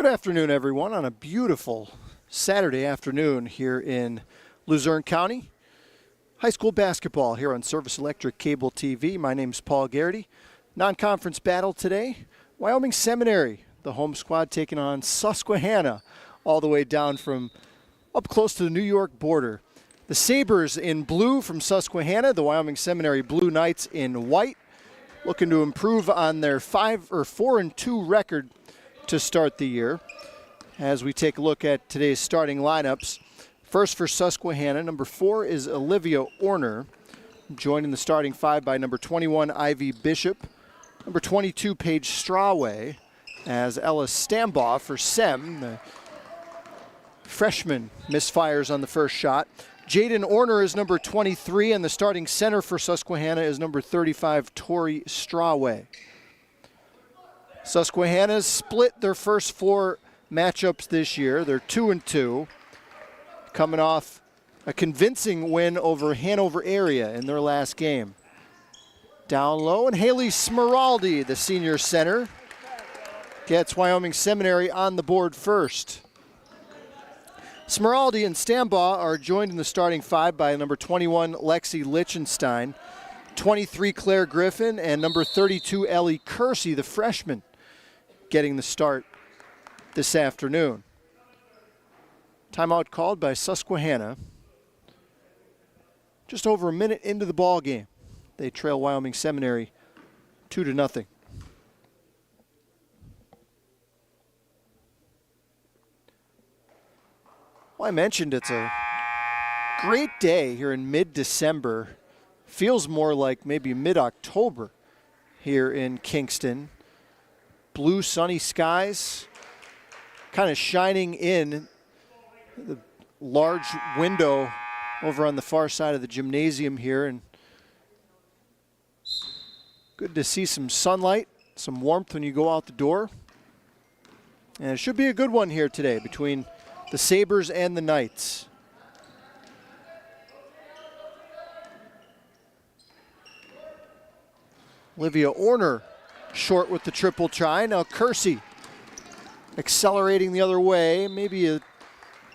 Good afternoon, everyone, on a beautiful Saturday afternoon here in Luzerne County. High school basketball here on Service Electric Cable TV. My name's Paul Garrity. Non-conference battle today. Wyoming Seminary, the home squad, taking on Susquehanna, all the way down from up close to the New York border. The Sabres in blue from Susquehanna, the Wyoming Seminary Blue Knights in white, looking to improve on their 4-2 record to start the year. As we take a look at today's starting lineups, first for Susquehanna, number 4 is Olivia Orner, joined in the starting 5 by number 21 Ivy Bishop, number 22 Paige Strawway, as Ella Stambaugh for Sem, the freshman, misfires on the first shot. Jaden Orner is number 23, and the starting center for Susquehanna is number 35 Tori Strawway. Susquehanna's split their first 4 matchups this year. They're 2-2, coming off a convincing win over Hanover area in their last game. Down low, and Haley Smeraldi, the senior center, gets Wyoming Seminary on the board first. Smeraldi and Stambaugh are joined in the starting 5 by number 21 Lexi Lichtenstein, 23 Claire Griffin, and number 32 Ellie Kersey, the freshman, getting the start this afternoon. Timeout called by Susquehanna. Just over a minute into the ball game, they trail Wyoming Seminary 2-0. Well, I mentioned it's a great day here in mid-December. Feels more like maybe mid-October here in Kingston. Blue sunny skies kind of shining in the large window over on the far side of the gymnasium here, and good to see some sunlight, some warmth when you go out the door. And it should be a good one here today between the Sabres and the Knights. Olivia Orner short with the triple try. Now Kersey accelerating the other way. Maybe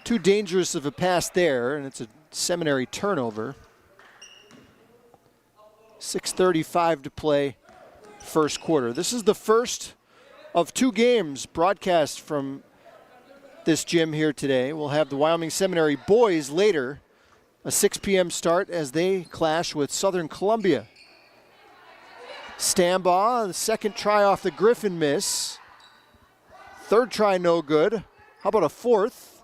too dangerous of a pass there, and it's a Seminary turnover. 6:35 to play first quarter. This is the first of 2 games broadcast from this gym here today. We'll have the Wyoming Seminary boys later, a 6 p.m. start as they clash with Southern Columbia. Stambaugh, the second try off the Griffin miss. Third try no good. How about a fourth?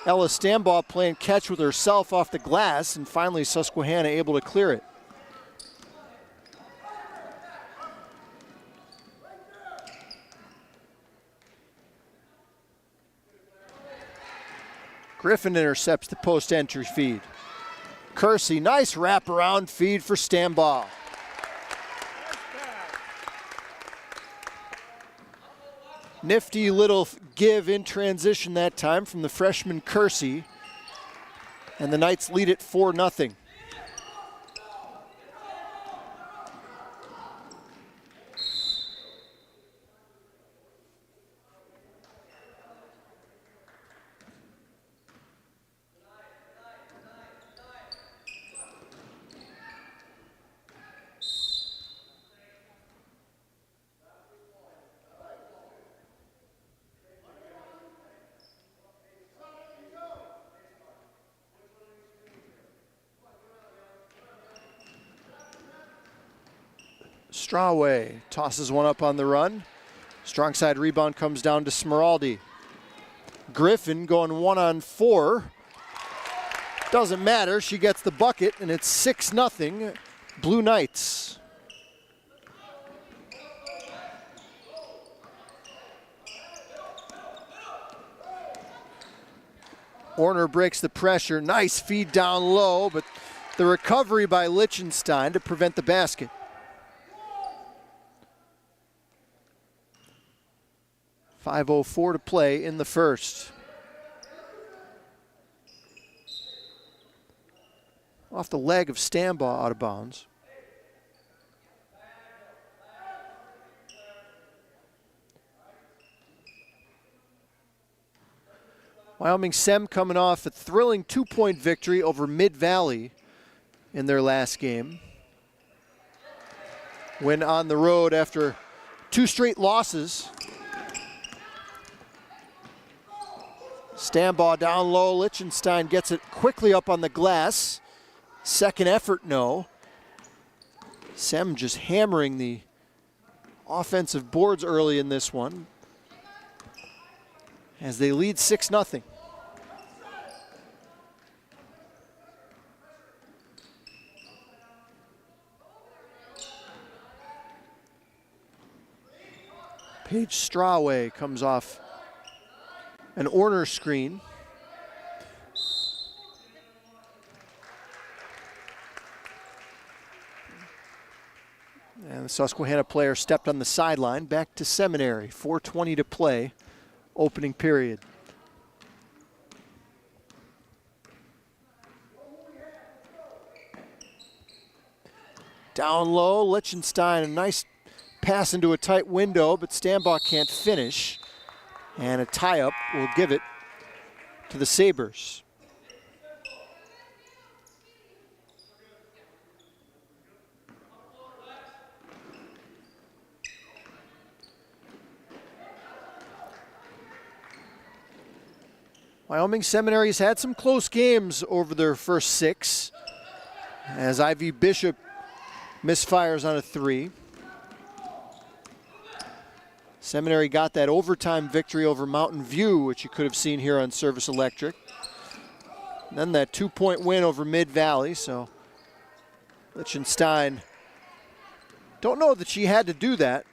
Ella Stambaugh playing catch with herself off the glass, and finally Susquehanna able to clear it. Griffin intercepts the post-entry feed. Kersey, nice wraparound feed for Stambaugh. Nifty little give in transition that time from the freshman Kersey. And the Knights lead it 4-0. Strawway tosses one up on the run. Strong side rebound comes down to Smeraldi. Griffin going 1-on-4. Doesn't matter, she gets the bucket, and it's 6-0 Blue Knights. Orner breaks the pressure. Nice feed down low, but the recovery by Lichtenstein to prevent the basket. .5:04 to play in the first. Off the leg of Stambaugh, out of bounds. Wyoming Sem coming off a thrilling 2-point victory over Mid-Valley in their last game. Went on the road after 2 straight losses. Stambaugh down low. Lichtenstein gets it quickly up on the glass. Second effort, no. Sem just hammering the offensive boards early in this one as they lead 6-0. Paige Strawway comes off an Orner screen. And the Susquehanna player stepped on the sideline. Back to Seminary. 4:20 to play. Opening period. Down low, Lichtenstein, a nice pass into a tight window, but Stambaugh can't finish. And a tie-up will give it to the Sabres. Wyoming Seminary has had some close games over their first 6, as Ivy Bishop misfires on a 3. Seminary got that overtime victory over Mountain View, which you could have seen here on Service Electric. And then that 2-point win over Mid-Valley, so Lichtenstein, don't know that she had to do that.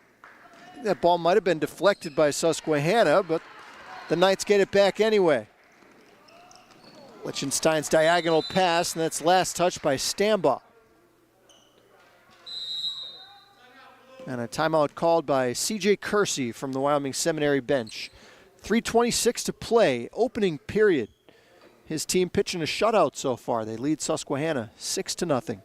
That ball might have been deflected by Susquehanna, but the Knights get it back anyway. Lichtenstein's diagonal pass, and that's last touch by Stambaugh. And a timeout called by C.J. Kersey from the Wyoming Seminary bench. 3:26 to play, opening period. His team pitching a shutout so far. They lead Susquehanna 6-0.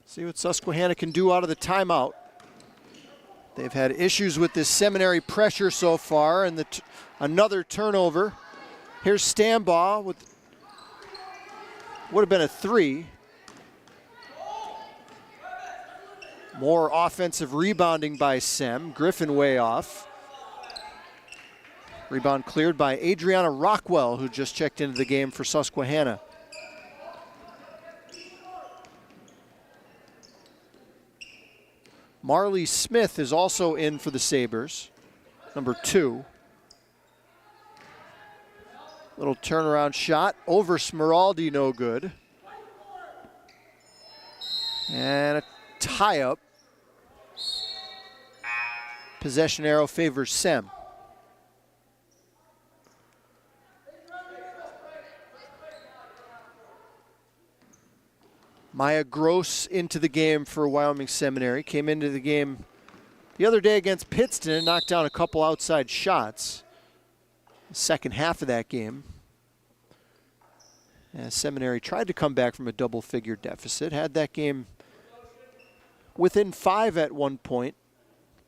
See what Susquehanna can do out of the timeout. They've had issues with this Seminary pressure so far, and another turnover. Here's Stambaugh with, would have been a 3. More offensive rebounding by Sem. Griffin way off. Rebound cleared by Adriana Rockwell, who just checked into the game for Susquehanna. Marley Smith is also in for the Sabres, number 2. Little turnaround shot over Smeraldi, no good. And a tie-up. Possession arrow favors Sem. Maya Gross into the game for Wyoming Seminary. Came into the game the other day against Pittston and knocked down a couple outside shots. The second half of that game, as Seminary tried to come back from a double-figure deficit. Had that game within 5 at one point,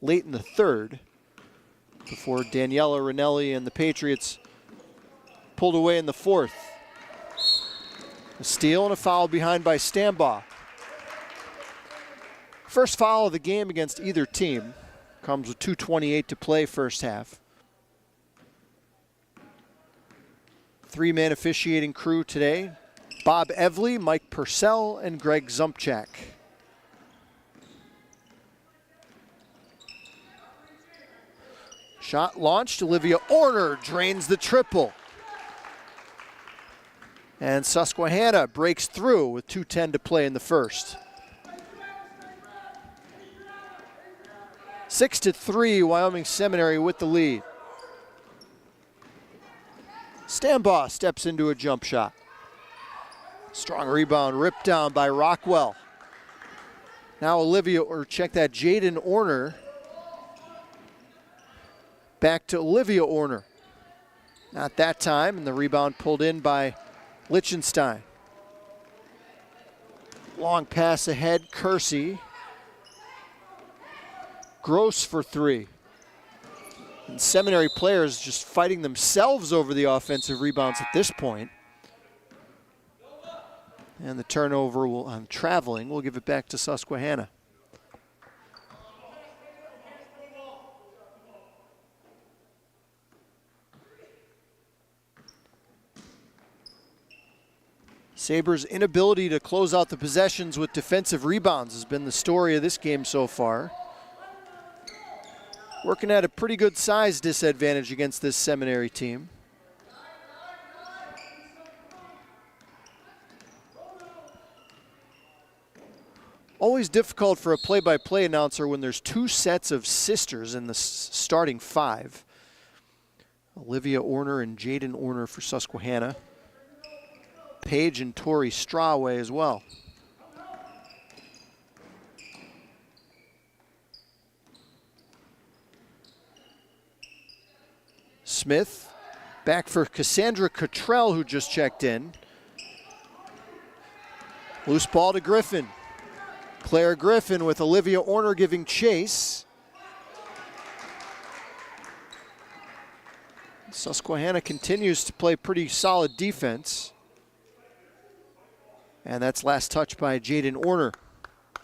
late in the third, before Daniela Ranelli and the Patriots pulled away in the fourth. A steal and a foul behind by Stambaugh. First foul of the game against either team. Comes with 2:28 to play first half. 3-man officiating crew today. Bob Evely, Mike Purcell, and Greg Zumpchak. Shot launched. Olivia Orner drains the triple. And Susquehanna breaks through with 2:10 to play in the first. 6-3, Wyoming Seminary with the lead. Stambaugh steps into a jump shot. Strong rebound, ripped down by Rockwell. Now Jaden Orner. Back to Olivia Orner. Not that time, and the rebound pulled in by Lichtenstein. Long pass ahead, Kersey. Gross for three. And Seminary players just fighting themselves over the offensive rebounds at this point. And the turnover on traveling will give it back to Susquehanna. Sabres' inability to close out the possessions with defensive rebounds has been the story of this game so far. Working at a pretty good size disadvantage against this Seminary team. Always difficult for a play-by-play announcer when there's two sets of sisters in the starting five. Olivia Orner and Jaden Orner for Susquehanna. Paige and Tori Strawway as well. Smith back for Cassandra Cottrell, who just checked in. Loose ball to Griffin. Claire Griffin with Olivia Orner giving chase. Susquehanna continues to play pretty solid defense. And that's last touch by Jaden Orner.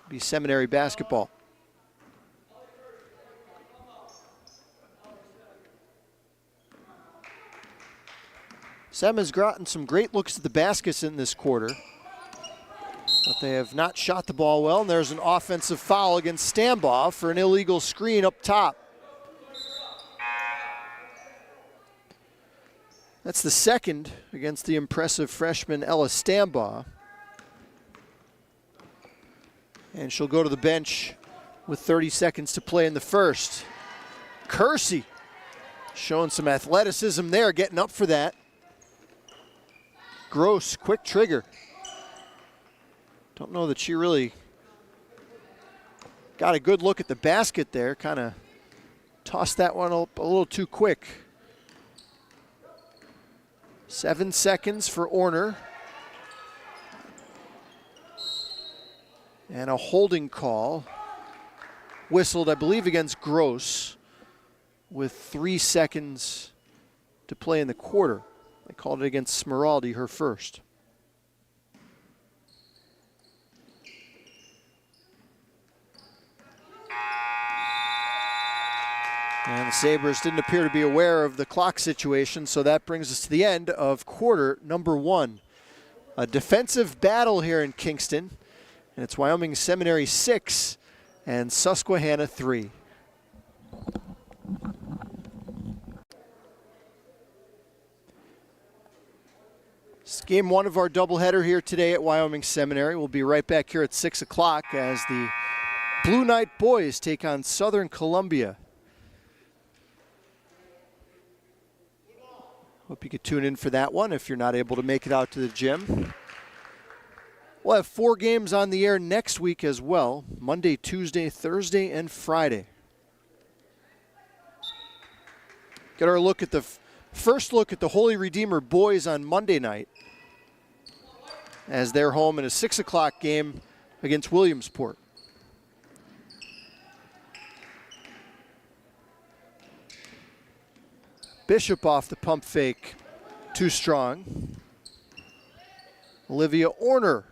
Be Seminary basketball. Sem has gotten some great looks at the baskets in this quarter, but they have not shot the ball well, and there's an offensive foul against Stambaugh for an illegal screen up top. That's the second against the impressive freshman Ella Stambaugh. And she'll go to the bench with 30 seconds to play in the first. Kersey showing some athleticism there, getting up for that. Gross, quick trigger. Don't know that she really got a good look at the basket there. Kind of tossed that one up a little too quick. 7 seconds for Orner. And a holding call whistled, I believe, against Gross with 3 seconds to play in the quarter. They called it against Smeraldi, her first. And the Sabres didn't appear to be aware of the clock situation, so that brings us to the end of quarter number one. A defensive battle here in Kingston, and it's Wyoming Seminary 6 and Susquehanna 3. It's game one of our doubleheader here today at Wyoming Seminary. We'll be right back here at 6 o'clock as the Blue Knight boys take on Southern Columbia. Hope you could tune in for that one if you're not able to make it out to the gym. We'll have 4 games on the air next week as well. Monday, Tuesday, Thursday, and Friday. Get our look at the first look at the Holy Redeemer boys on Monday night as they're home in a 6 o'clock game against Williamsport. Bishop off the pump fake, too strong. Olivia Orner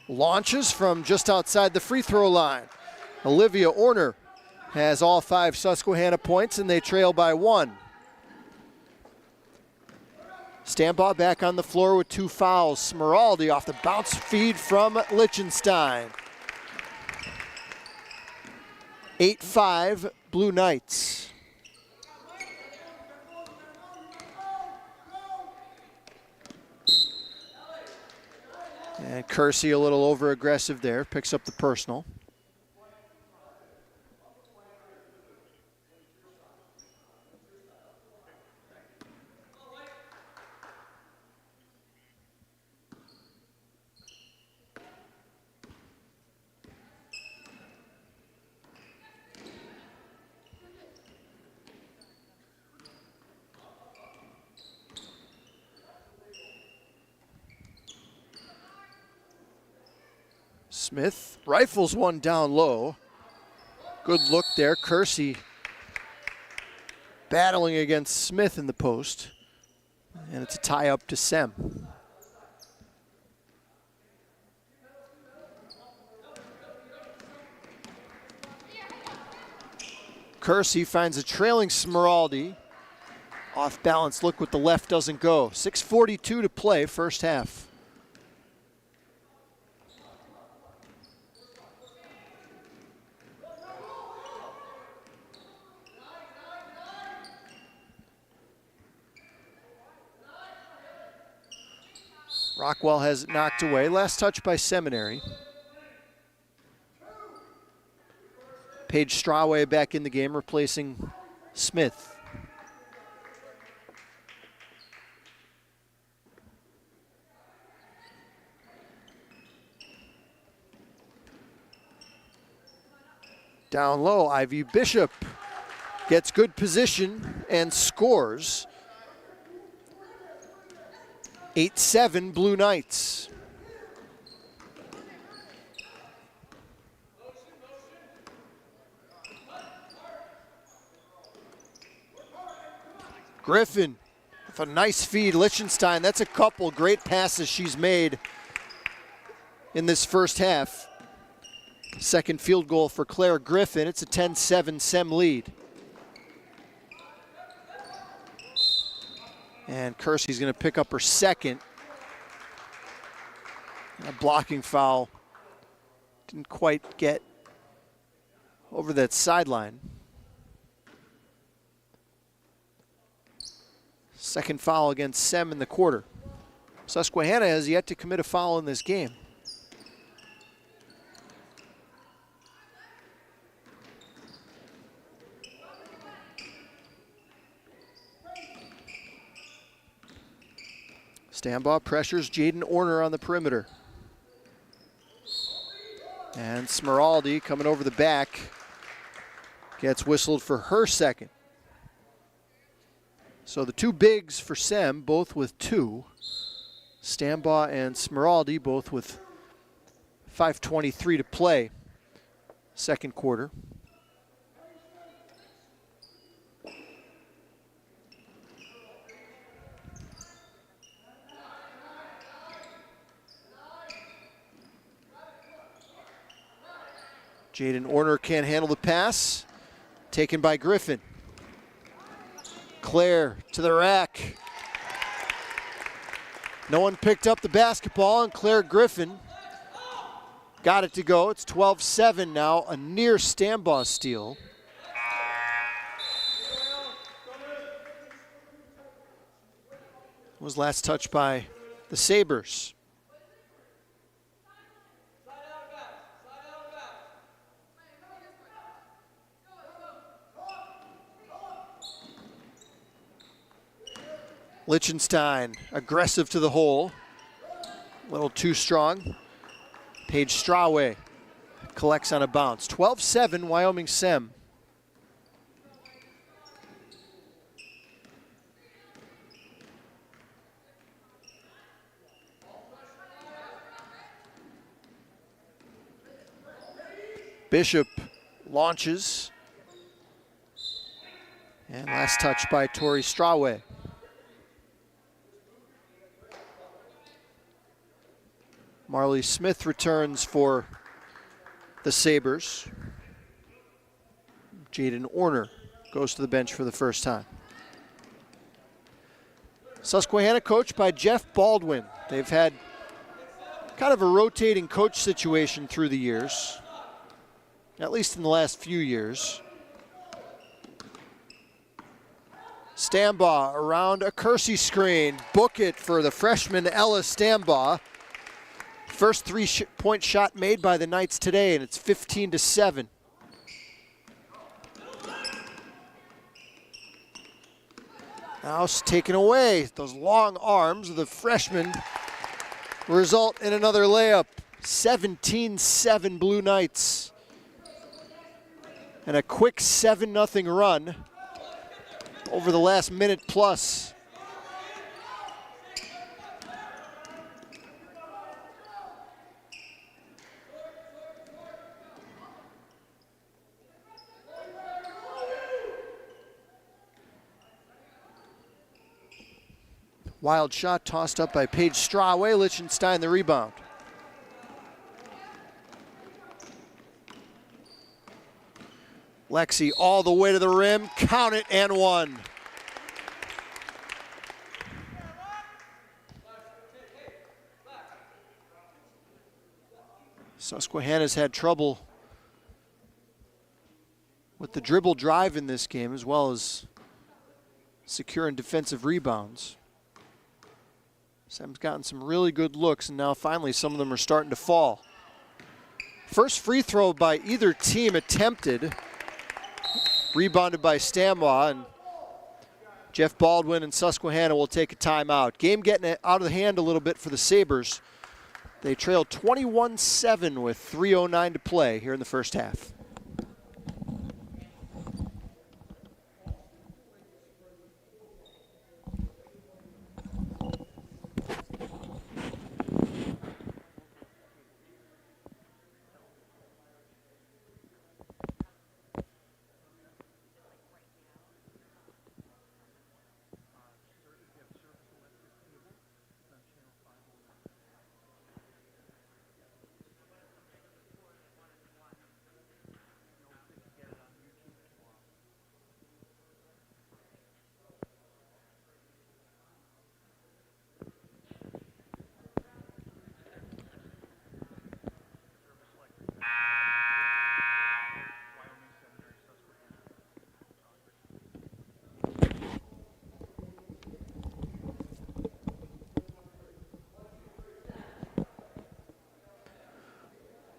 launches from just outside the free throw line. Olivia Orner has all 5 Susquehanna points, and they trail by 1. Stambaugh back on the floor with 2 fouls. Smeraldi off the bounce feed from Lichtenstein. 8-5 Blue Knights. And Kersey a little over-aggressive there, picks up the personal. Smith rifles one down low. Good look there. Kersey battling against Smith in the post. And it's a tie up to Sem. Kersey finds a trailing Smeraldi. Off balance look with the left doesn't go. 6:42 to play, first half. Rockwell has it knocked away. Last touch by Seminary. Paige Strawway back in the game, replacing Smith. Down low, Ivy Bishop gets good position and scores. 8-7 Blue Knights. Griffin with a nice feed. Lichtenstein, that's a couple great passes she's made in this first half. Second field goal for Claire Griffin. It's a 10-7 Sem lead. And Kersey's going to pick up her second. A blocking foul. Didn't quite get over that sideline. Second foul against Sem in the quarter. Susquehanna has yet to commit a foul in this game. Stambaugh pressures Jaden Orner on the perimeter. And Smeraldi coming over the back gets whistled for her second. So the two bigs for Sem, both with two. Stambaugh and Smeraldi both with 5:23 to play, second quarter. Jaden Orner can't handle the pass. Taken by Griffin. Claire to the rack. No one picked up the basketball, and Claire Griffin got it to go. It's 12-7 now, a near Stambaugh steal. Was last touched by the Sabres. Lichtenstein, aggressive to the hole. A little too strong. Paige Strawway collects on a bounce. 12-7, Wyoming Sem. Bishop launches. And last touch by Tori Strawway. Marley Smith returns for the Sabres. Jaden Orner goes to the bench for the first time. Susquehanna coached by Jeff Baldwin. They've had kind of a rotating coach situation through the years, at least in the last few years. Stambaugh around a Kersey screen. Book it for the freshman Ella Stambaugh. First three-point shot made by the Knights today, and it's 15-7. Now it's taken away. Those long arms of the freshman result in another layup. 17-7 Blue Knights. And a quick 7-0 run over the last minute plus. Wild shot tossed up by Paige Strawway. Lichtenstein the rebound. Lexi all the way to the rim. Count it and one. Susquehanna's had trouble with the dribble drive in this game, as well as securing defensive rebounds. Sam's gotten some really good looks, and now finally some of them are starting to fall. First free throw by either team attempted. Rebounded by Stambaugh, and Jeff Baldwin and Susquehanna will take a timeout. Game getting out of the hand a little bit for the Sabres. They trail 21-7 with 3:09 to play here in the first half.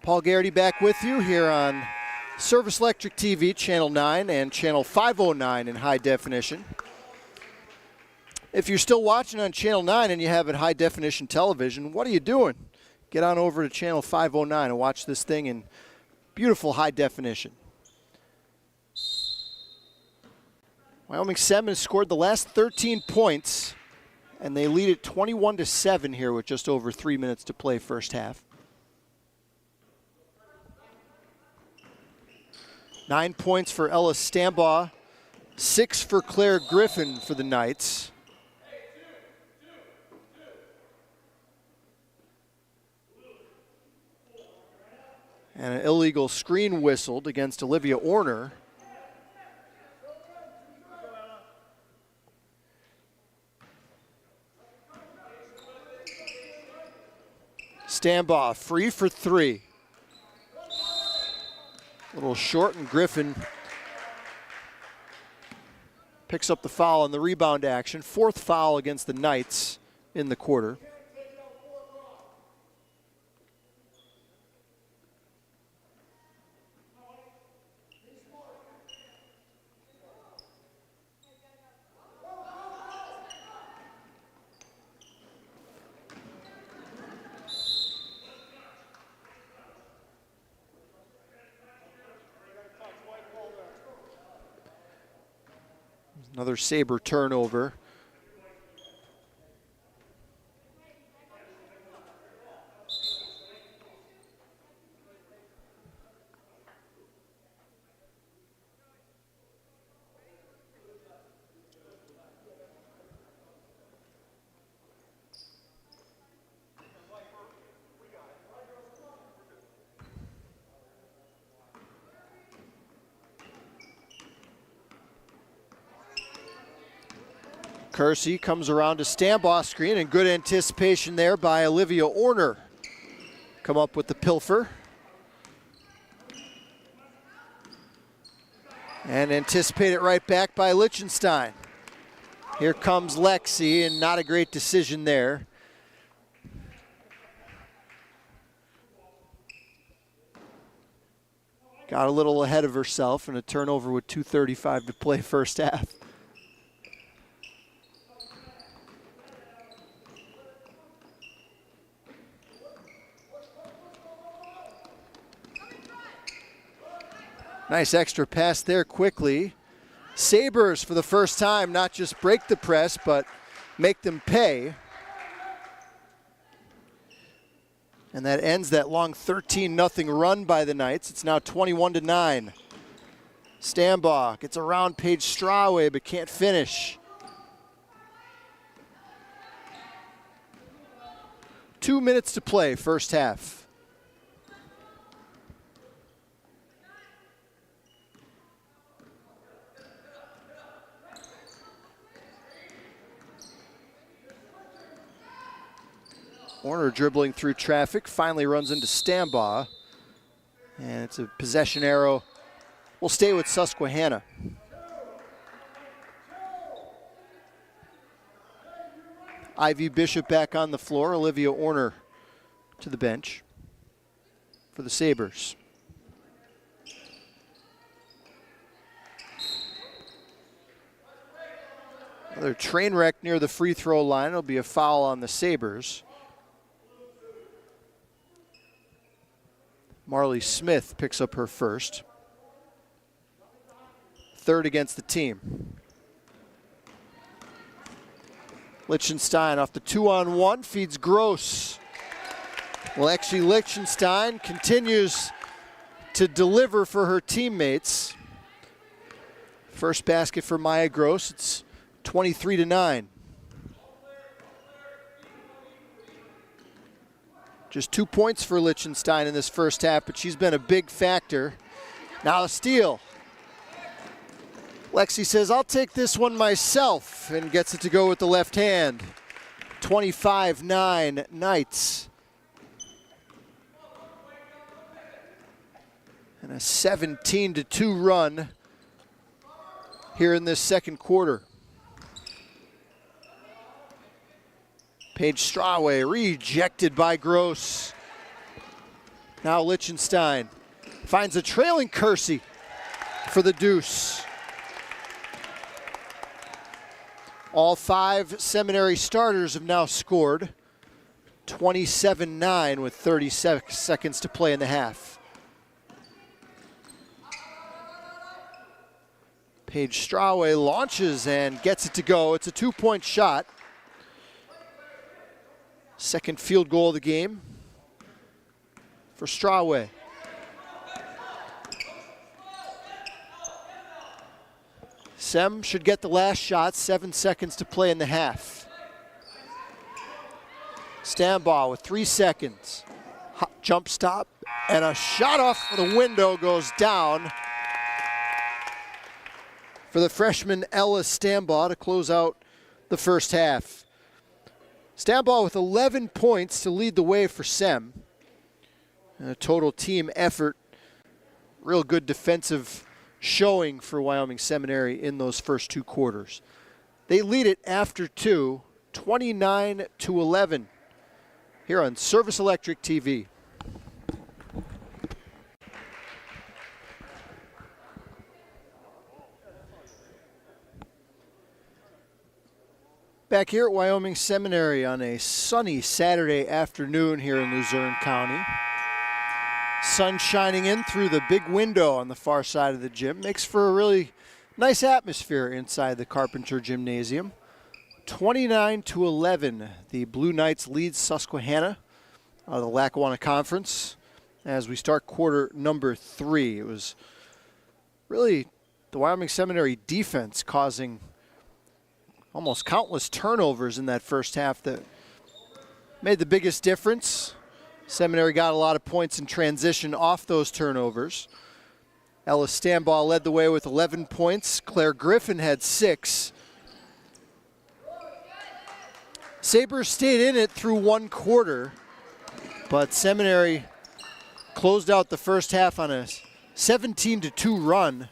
Paul Garrity back with you here on Service Electric TV, Channel 9 and Channel 509 in high definition. If you're still watching on Channel 9 and you have a high definition television, what are you doing? Get on over to Channel 509 and watch this thing in beautiful high definition. Wyoming Seminary has scored the last 13 points, and they lead it 21-7 here with just over 3 minutes to play first half. 9 points for Ella Stambaugh, 6 for Claire Griffin for the Knights. And an illegal screen whistled against Olivia Orner. Stambaugh free for three. A little short, and Griffin picks up the foul on the rebound action. Fourth foul against the Knights in the quarter. Another Sabre turnover. Kersey comes around to Stambaugh screen, and good anticipation there by Olivia Orner. Come up with the pilfer. And anticipate it right back by Lichtenstein. Here comes Lexi, and not a great decision there. got a little ahead of herself, and a turnover with 2:35 to play first half. Nice extra pass there quickly. Sabres, for the first time, not just break the press, but make them pay. And that ends that long 13-0 run by the Knights. It's now 21-9. Stambaugh gets around Paige Strawway, but can't finish. 2 minutes to play, first half. Warner dribbling through traffic, finally runs into Stambaugh. And it's a possession arrow. We'll stay with Susquehanna. Ivy Bishop back on the floor. Olivia Orner to the bench for the Sabres. Another train wreck near the free throw line. It'll be a foul on the Sabres. Marley Smith picks up her first. Third against the team. Lichtenstein off the 2-on-1, feeds Gross. Lexi Lichtenstein continues to deliver for her teammates. First basket for Maya Gross. It's 23-9. Just 2 points for Lichtenstein in this first half, but she's been a big factor. Now a steal. Lexi says, I'll take this one myself, and gets it to go with the left hand. 25-9 Knights. And a 17-2 run here in this second quarter. Paige Strawway rejected by Gross. Now Lichtenstein finds a trailing Kersey for the deuce. All 5 Seminary starters have now scored. 27-9 with 30 seconds to play in the half. Paige Strawway launches and gets it to go. It's a 2-point shot. Second field goal of the game for Strawway. Sem should get the last shot, 7 seconds to play in the half. Stambaugh with 3 seconds. Hot jump stop, and a shot off the window goes down for the freshman Ella Stambaugh to close out the first half. Stambaugh with 11 points to lead the way for Sem. And a total team effort. Real good defensive showing for Wyoming Seminary in those first 2 quarters. They lead it after 2, 29-11, here on Service Electric TV. Back here at Wyoming Seminary on a sunny Saturday afternoon here in Luzerne County. Sun shining in through the big window on the far side of the gym. Makes for a really nice atmosphere inside the Carpenter Gymnasium. 29-11, the Blue Knights lead Susquehanna out of the Lackawanna Conference as we start quarter number 3. It was really the Wyoming Seminary defense causing almost countless turnovers in that first half that made the biggest difference. Seminary got a lot of points in transition off those turnovers. Ella Stambaugh led the way with 11 points. Claire Griffin had 6. Sabres stayed in it through 1 quarter, but Seminary closed out the first half on a 17-2 run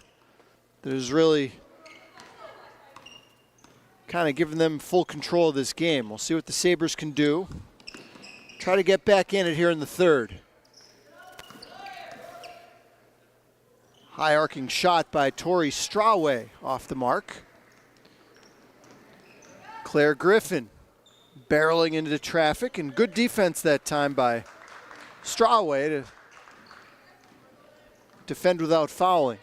that is really kind of giving them full control of this game. We'll see what the Sabres can do. Try to get back in it here in the third. High arcing shot by Tori Strawway off the mark. Claire Griffin barreling into the traffic, and good defense that time by Strawway to defend without fouling.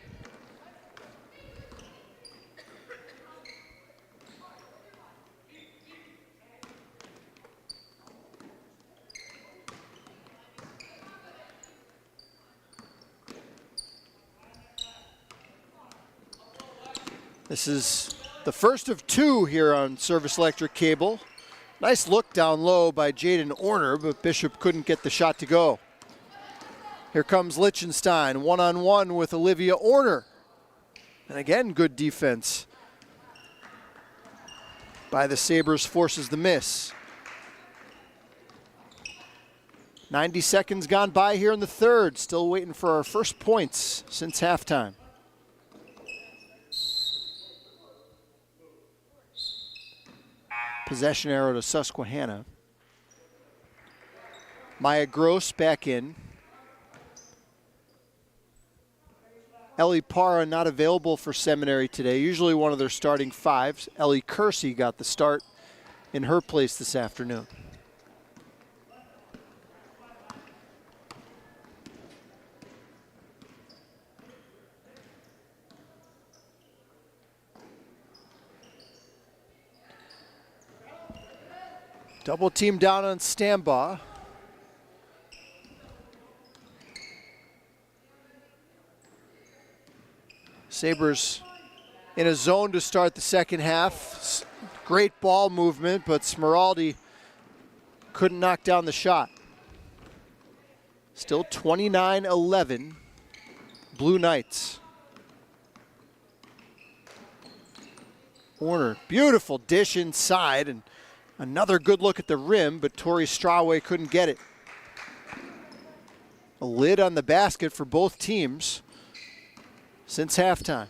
This is the first of two here on Service Electric Cable. Nice look down low by Jaden Orner, but Bishop couldn't get the shot to go. Here comes Lichtenstein, one-on-one with Olivia Orner. And again, good defense by the Sabres, forces the miss. 90 seconds gone by here in the third. Still waiting for our first points since halftime. Possession arrow to Susquehanna. Maya Gross back in. Ellie Parra not available for Seminary today, usually one of their starting fives. Ellie Kersey got the start in her place this afternoon. Double team down on Stambaugh. Sabres in a zone to start the second half. Great ball movement, but Smeraldi couldn't knock down the shot. Still 29-11, Blue Knights. Orner, beautiful dish inside, and another good look at the rim, but Tori Strawway couldn't get it. A lid on the basket for both teams since halftime.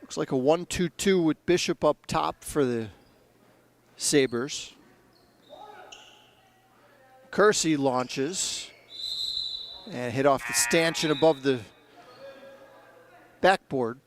Looks like a 1-2-2 with Bishop up top for the Sabres. Kersey launches and hit off the stanchion above the backboard.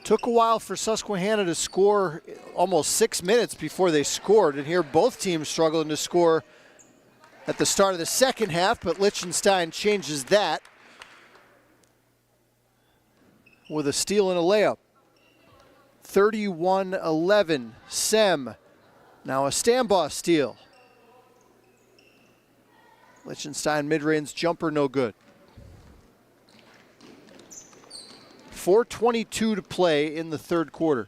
Took a while for Susquehanna to score, almost 6 minutes before they scored. And here both teams struggling to score at the start of the second half, but Lichtenstein changes that with a steal and a layup. 31-11, Sem. Now a Stambaugh steal. Lichtenstein mid-range jumper, no good. 4:22 to play in the third quarter.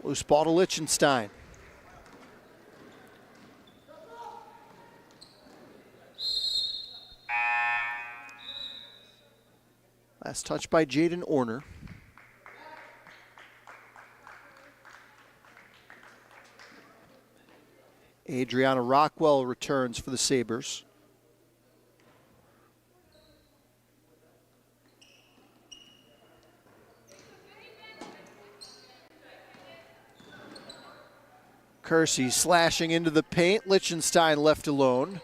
Loose ball to Lichtenstein. Last touch by Jaden Orner. Adriana Rockwell returns for the Sabres. Kersey slashing into the paint. Lichtenstein left alone.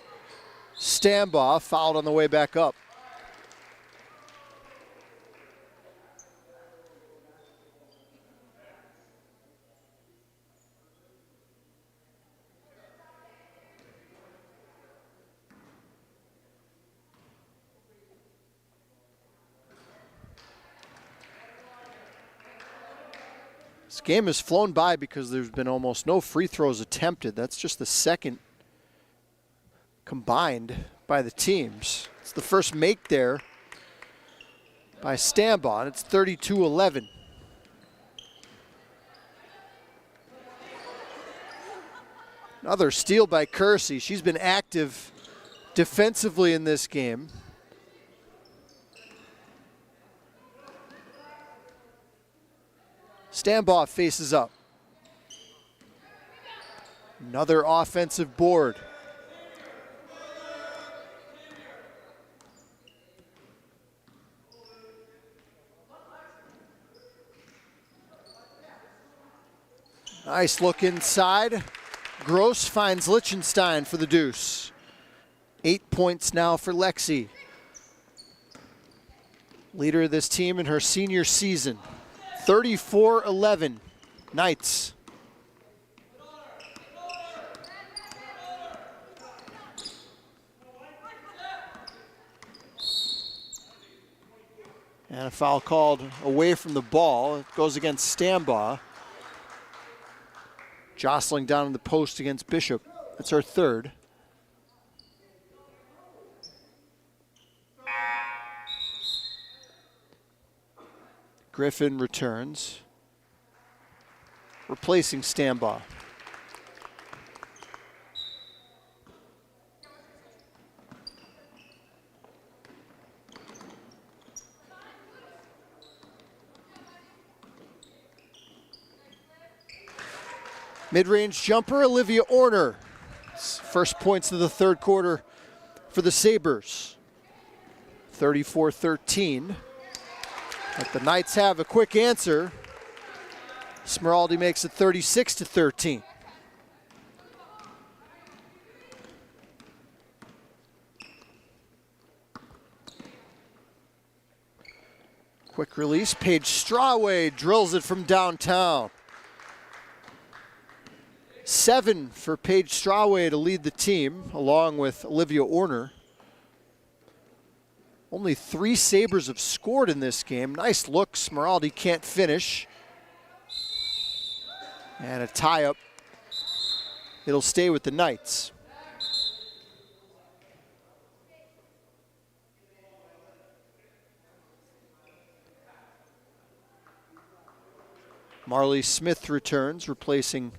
Stambaugh fouled on the way back up. This game has flown by because there's been almost no free throws attempted. That's just the second combined by the teams. It's the first make there by Stambaugh, and it's 32-11. Another steal by Kersey. She's been active defensively in this game. Stambaugh faces up. Another offensive board. Nice look inside. Gross finds Lichtenstein for the deuce. 8 points now for Lexi. Leader of this team in her senior season. 34-11, Knights. And a foul called away from the ball. It goes against Stambaugh. Jostling down in the post against Bishop. That's her third. Griffin returns, replacing Stambaugh. Mid-range jumper, Olivia Orner. First points of the third quarter for the Sabres. 34-13. But the Knights have a quick answer. Smeraldi makes it 36-13. Quick release, Paige Strawway drills it from downtown. 7 for Paige Strawway to lead the team, along with Olivia Orner. Only 3 Sabres have scored in this game. Nice look, Smeraldi can't finish. And a tie-up. It'll stay with the Knights. Marley Smith returns, replacing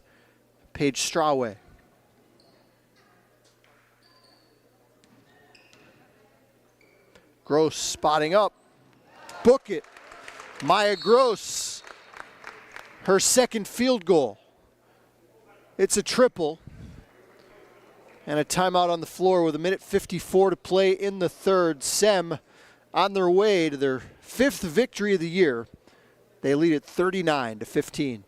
Paige Strawway. Gross spotting up. Book it. Maya Gross. Her second field goal. It's a triple. And a timeout on the floor with 1:54 to play in the third. Sem on their way to their 5th victory of the year. They lead at 39-15.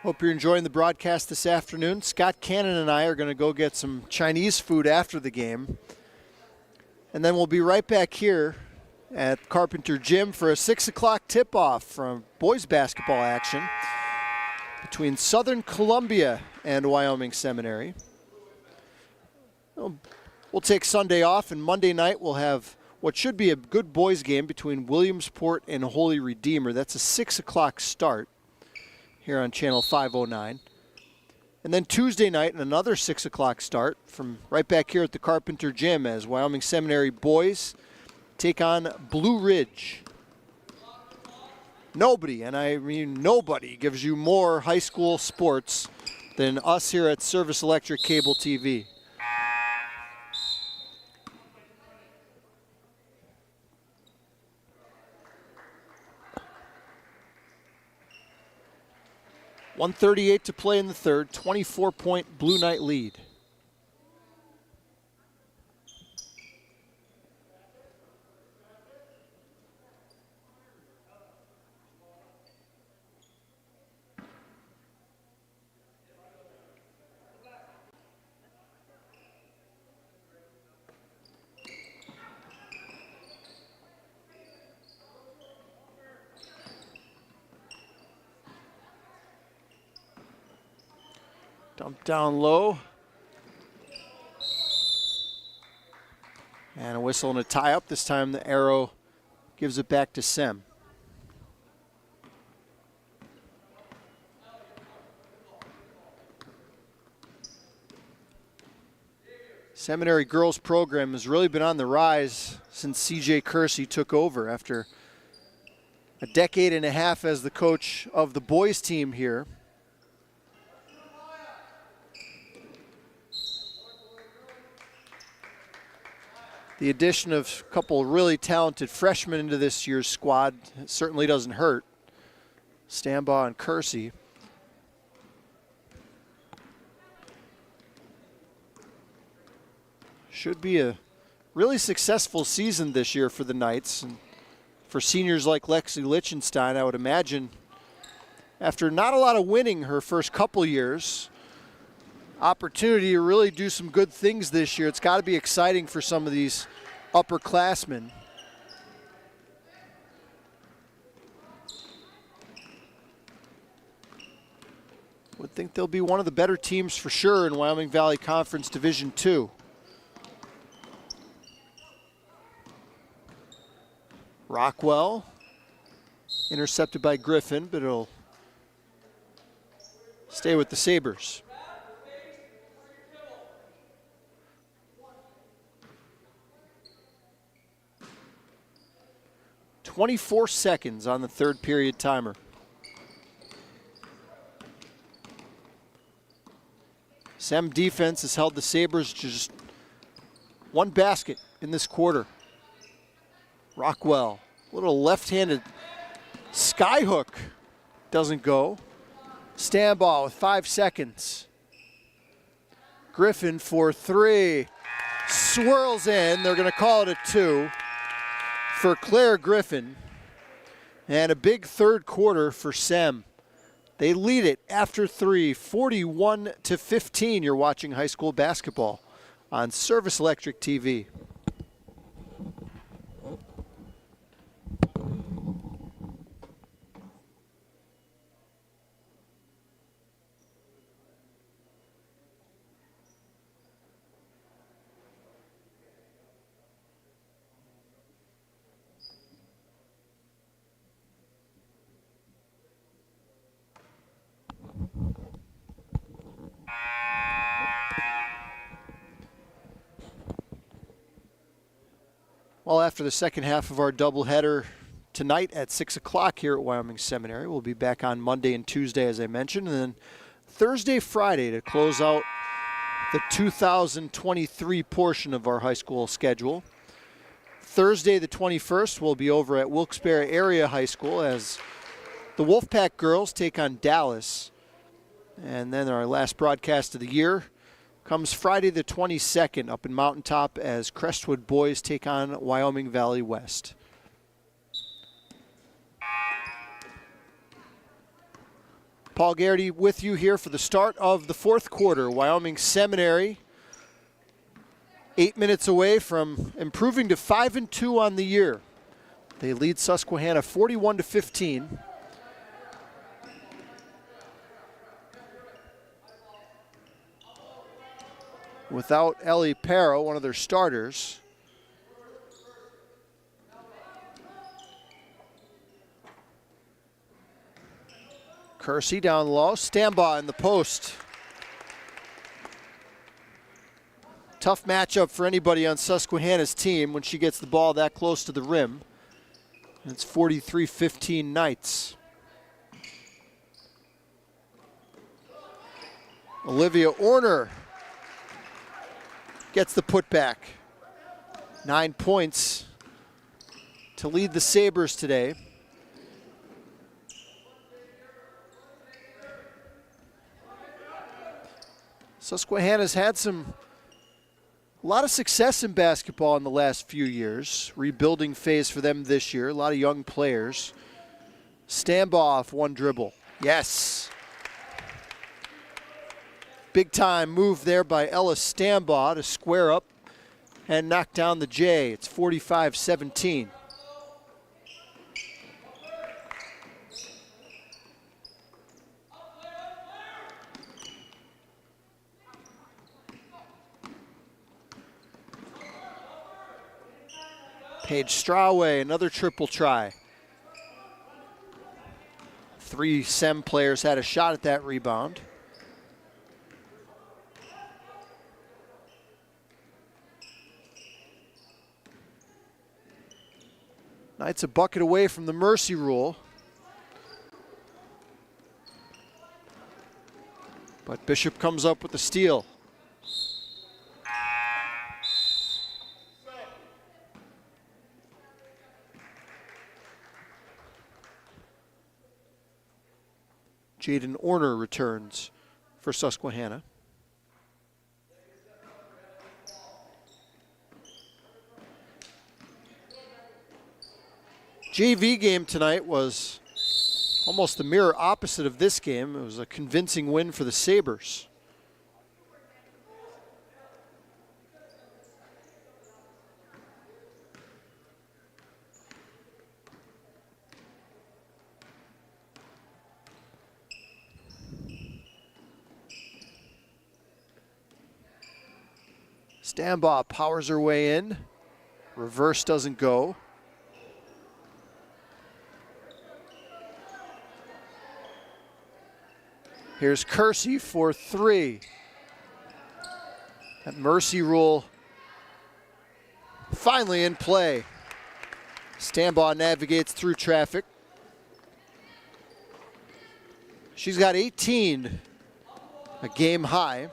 Hope you're enjoying the broadcast this afternoon. Scott Cannon and I are going to go get some Chinese food after the game. And then we'll be right back here at Carpenter Gym for a 6 o'clock tip-off from boys basketball action between Southern Columbia and Wyoming Seminary. We'll take Sunday off, and Monday night we'll have what should be a good boys game between Williamsport and Holy Redeemer. That's a 6 o'clock start here on Channel 509. And then Tuesday night, another 6 o'clock start from right back here at the Carpenter Gym as Wyoming Seminary boys take on Blue Ridge. Nobody, and I mean nobody, gives you more high school sports than us here at Service Electric Cable TV. .138 to play in the third, 24-point Blue Knight lead. Dump down low. And a whistle and a tie-up. This time the arrow gives it back to Sem. Seminary girls program has really been on the rise since C.J. Kersey took over after a decade and a half as the coach of the boys team here. The addition of a couple really talented freshmen into this year's squad certainly doesn't hurt. Stambaugh and Kersey. Should be a really successful season this year for the Knights. And for seniors like Lexi Lichtenstein, I would imagine, after not a lot of winning her first couple years, opportunity to really do some good things this year. It's got to be exciting for some of these upperclassmen. Would think they'll be one of the better teams for sure in Wyoming Valley Conference Division II. Rockwell, intercepted by Griffin, but it'll stay with the Sabres. "24 seconds on the third period timer. Sem defense has held the Sabres to just one basket in this quarter. Rockwell, little left-handed skyhook, doesn't go. Stambaugh with 5 seconds. Griffin for three, swirls in. They're going to call it a 2 for Claire Griffin. And a big third quarter for Sem. They lead it after 3, 41-15. You're watching high school basketball on Service Electric TV. Well, after the second half of our doubleheader tonight at 6 o'clock here at Wyoming Seminary, we'll be back on Monday and Tuesday, as I mentioned, and then Thursday, Friday to close out the 2023 portion of our high school schedule. Thursday, the 21st, we'll be over at Wilkes-Barre Area High School as the Wolfpack girls take on Dallas. And then our last broadcast of the year comes Friday the 22nd up in Mountaintop as Crestwood boys take on Wyoming Valley West. Paul Garrity with you here for the start of the fourth quarter. Wyoming Seminary 8 minutes away from improving to 5-2 on the year. They lead Susquehanna 41-15. Without Ellie Perro, one of their starters. Kersey down low, Stambaugh in the post. Tough matchup for anybody on Susquehanna's team when she gets the ball that close to the rim. And it's 43-15 Knights. Olivia Orner gets the putback. 9 points to lead the Sabres today. Susquehanna's had a lot of success in basketball in the last few years. Rebuilding phase for them this year. A lot of young players. Stambaugh off one dribble. Yes. Big time move there by Ella Stambaugh to square up and knock down the J. It's 45-17. Paige Strawway, another triple try. 3 SEM players had a shot at that rebound. Knights a bucket away from the mercy rule. But Bishop comes up with the steal. Jaden Orner returns for Susquehanna. JV game tonight was almost the mirror opposite of this game. It was a convincing win for the Sabres. Stambaugh powers her way in. Reverse doesn't go. Here's Kersey for 3. That mercy rule finally in play. Stambaugh navigates through traffic. She's got 18, a game high.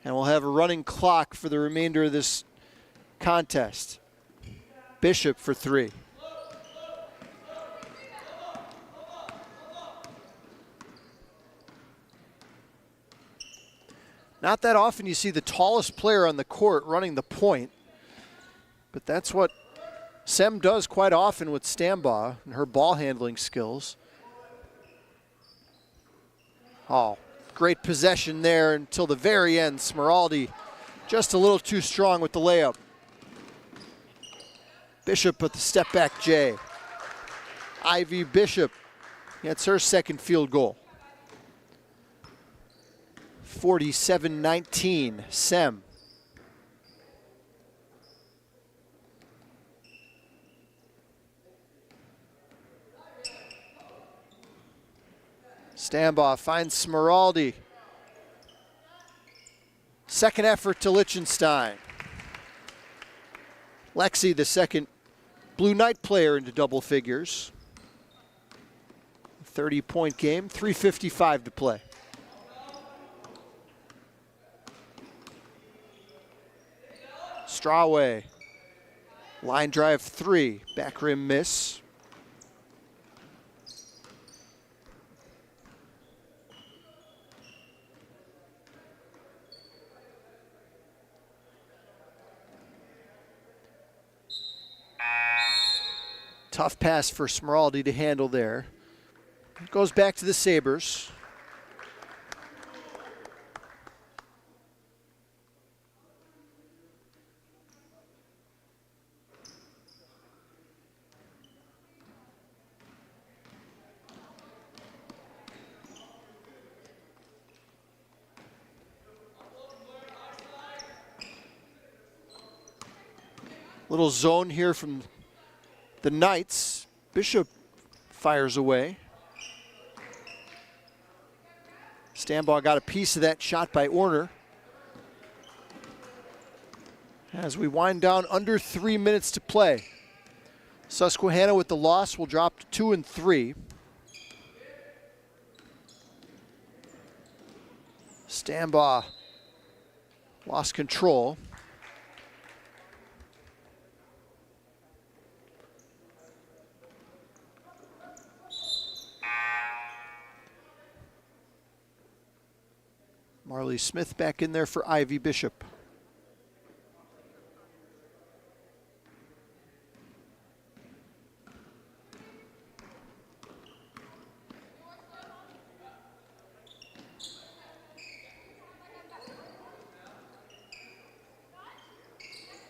And we'll have a running clock for the remainder of this contest. Bishop for 3. Not that often you see the tallest player on the court running the point, but that's what Sem does quite often with Stambaugh and her ball handling skills. Oh, great possession there until the very end. Smeraldi just a little too strong with the layup. Bishop with the step back J. Ivy Bishop gets her second field goal. 47-19, Sem. Stambaugh finds Smeraldi. Second effort to Lichtenstein. Lexi, the second Blue Knight player into double figures. 30-point game, 3:55 to play. Strawway, line drive 3, back rim miss. Tough pass for Smeraldi to handle there. It goes back to the Sabres. Little zone here from the Knights. Bishop fires away. Stambaugh got a piece of that shot by Orner. As we wind down, under 3 minutes to play. Susquehanna with the loss will drop to 2 and 3. Stambaugh lost control. Marley Smith back in there for Ivy Bishop.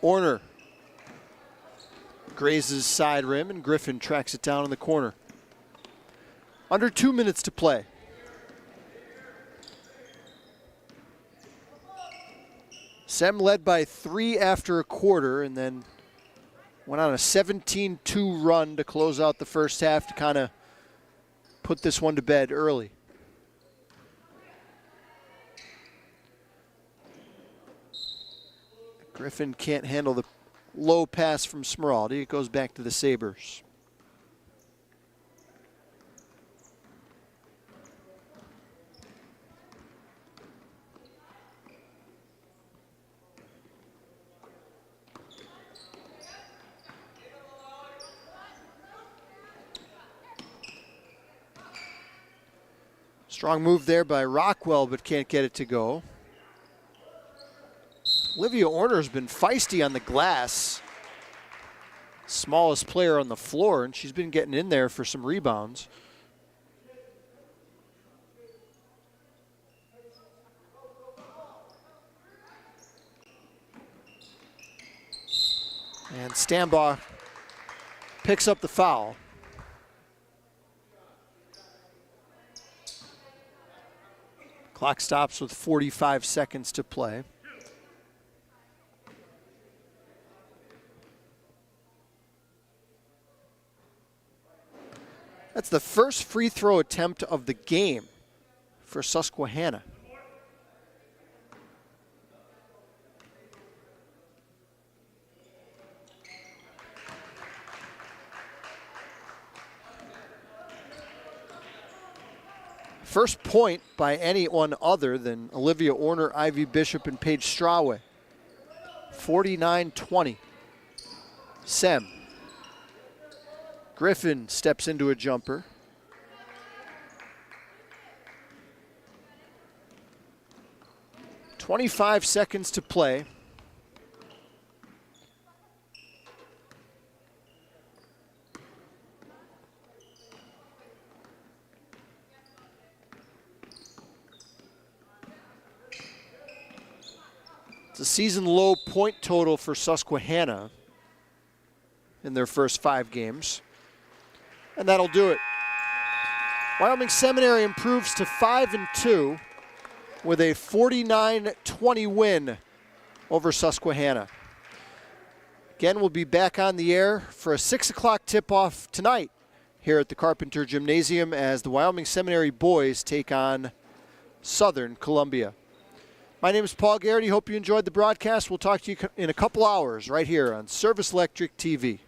Orner grazes side rim and Griffin tracks it down in the corner. Under 2 minutes to play. Sem led by 3 after a quarter and then went on a 17-2 run to close out the first half to kind of put this one to bed early. Griffin can't handle the low pass from Smeraldi. It goes back to the Sabres. Strong move there by Rockwell, but can't get it to go. Olivia Orner's been feisty on the glass. Smallest player on the floor, and she's been getting in there for some rebounds. And Stambaugh picks up the foul. Clock stops with 45 seconds to play. That's the first free throw attempt of the game for Susquehanna. First point by anyone other than Olivia Orner, Ivy Bishop, and Paige Strawway. 49-20. Sem. Griffin steps into a jumper. .25 seconds to play. It's a season low point total for Susquehanna in their first 5 games. And that'll do it. Wyoming Seminary improves to 5-2 with a 49-20 win over Susquehanna. Again, we'll be back on the air for a 6 o'clock tip-off tonight here at the Carpenter Gymnasium as the Wyoming Seminary boys take on Southern Columbia. My name is Paul Garrity. Hope you enjoyed the broadcast. We'll talk to you in a couple hours right here on Service Electric TV.